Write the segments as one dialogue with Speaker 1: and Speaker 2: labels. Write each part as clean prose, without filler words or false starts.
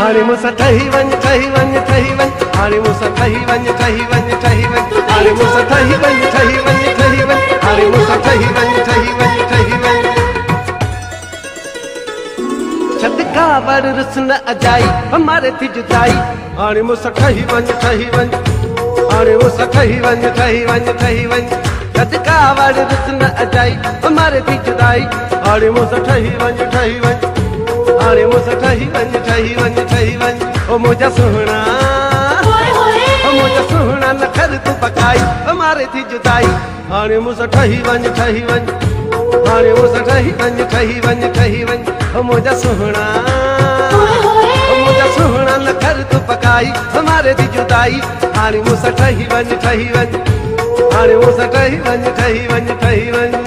Speaker 1: हाणे मूंसां ठही वञ ठही वञ ठही वञ हाणे मूंसां ठही वञ ठही वञ ठही वञ हाणे मूंसां ठही वञ ठही वञ ठही वञ हाणे मूंसां ठही वञ ठही वञ ठही वञ छत का वर रुसन अजाई हमारे थी जुदाई हाणे मूंसां ठही वञ ठही वञ हाणे मूंसां ठही वञ ठही वञ ठही वञ छत का वर रुसन अजाई हमारे थी जुदाई हाणे मूंसां ठही वञ ठही वञ हाणे मूंसां ठही वञ ठही वञ ठही वञ ओ मुंहिंजा सुहिणा ओ मुंहिंजा सुहिणा न कर तूं पकाई हमारे थी जुदाई हाणे मूंसां ठही वञ ठही वञ हाणे मूंसां ठही वञ ठही वञ ठही वञ ओ मुंहिंजा सुहिणा न कर तूं पकाई हमारे थी जुदाई हाणे मूंसां ठही वञ ठही वञ हाणे मूंसां ठही वञ ठही वञ ठही वञ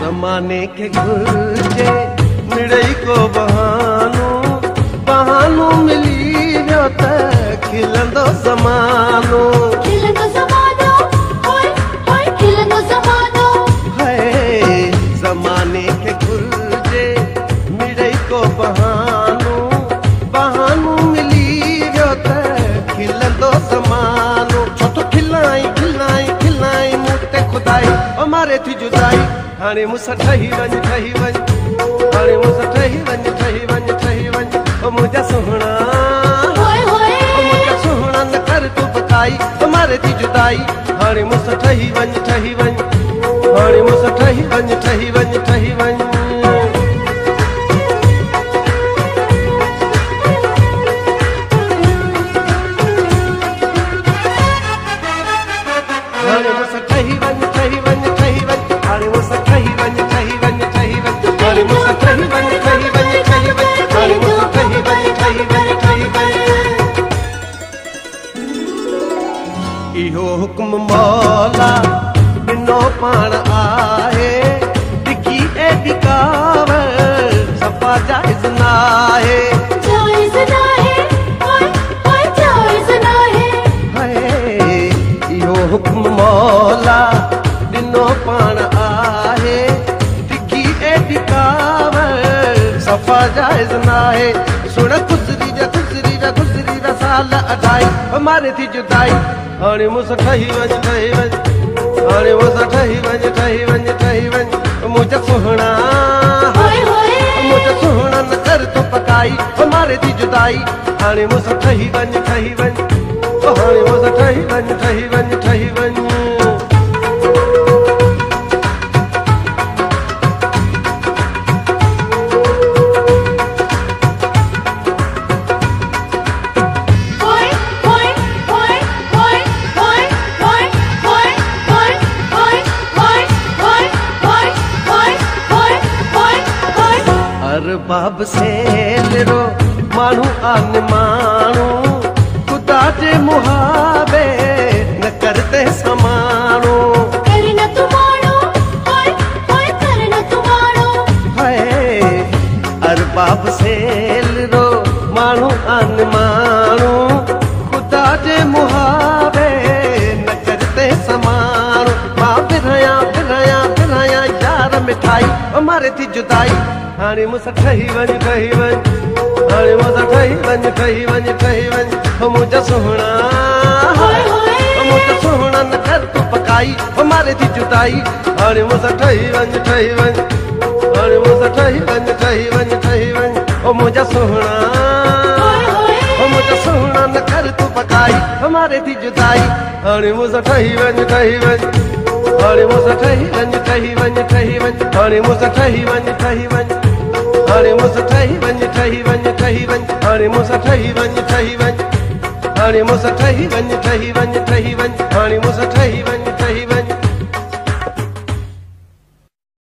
Speaker 1: ज़माने के घुर्जे मिड़ई को बहानो मिली वियो त खिलंदो ज़मानो ज़माने के घुर्जे मिड़ई को बहानो मिली वियो त खिलंदो ज़मानो छो तो खिलाई खिलाई खिलाई मूं ते खुदाई हमारे थी जुदाई हाणे मूंसां ठही वञ ठही वञ हाणे मूंसां ठही वञ ठही वञ ठही वञ ओ मुंहिंजा सुहिणा न कर तूं पकाई हमारे थी जुदाई हाणे मूंसां ठही वञ ठही वञ हाणे मूंसां ठही वञ ठही वञ ठही वञ हाणे मूंसां ठही वञ ठही वञ ठही वञ हाणे मूंसां ठही वञ ठही वञ ठही वञ हाणे मूंसां ठही वञ ठही वञ ठही वञ हाणे मूंसां ठही वञ ठही वञ ठही वञ इहो हुक्म मौला ॾिनो पाण आहे डिकी एॾी कावर सफ़ा जाइज़ नाहे इहो हुक्म मौला ॾिनो पाण आहे डिकी एॾी कावर सफ़ा जाइज़ नाहे सुण गुज़री जा साल अढाई हमारे थी जुदाई हाणे मूंसां ठही वञ ठही वञ हाणे मूंसां ठही वञ ठही वञ ठही वञ मुंहिंजा सुहिणा न कर तूं पकाई हमारे थी जुदाई हाणे मूंसां ठही वञ ठही वञ हाणे मूंसां ठही वञ ठही वञ ठही वञ बाब सेलरो माण्हू आन माण्हू ख़ुदा जे मुहाबे न करते समाणो अरबाब सेलरो माण्हू आन माण्हू ख़ुदा जे मुहाबे न करते समाणो मां बिरहाया यार मिठाई हमारे थी जुदाई हाणे मूंसां ठही वञ ठही वञ हाणे मूंसां ठही वञ ठही वञ ठही वञ हो मुंहिंजा सुहिणा न कर तूं पकाई हमारे थी जुदाई हाणे मूंसां ठही वञ ठही वञ हाणे मूंसां ठही वञ ठही वञ ठही वञ हो मुंहिंजा सुहिणा न कर तूं पकाई हमारे थी जुदाई हाणे मूंसां ठही वञ ठही वञ हाणे मूंसां ठही वञ ठही वञ ठही वञ हाणे मूंसां ठही वञ ठही वञ हाणे मूंसां ठही वञ ठही वञ ठही वञ हाणे मूंसां ठही वञ ठही वञ हाणे मूंसां ठही वञ ठही वञ ठही वञ हाणे मूंसां ठही वञ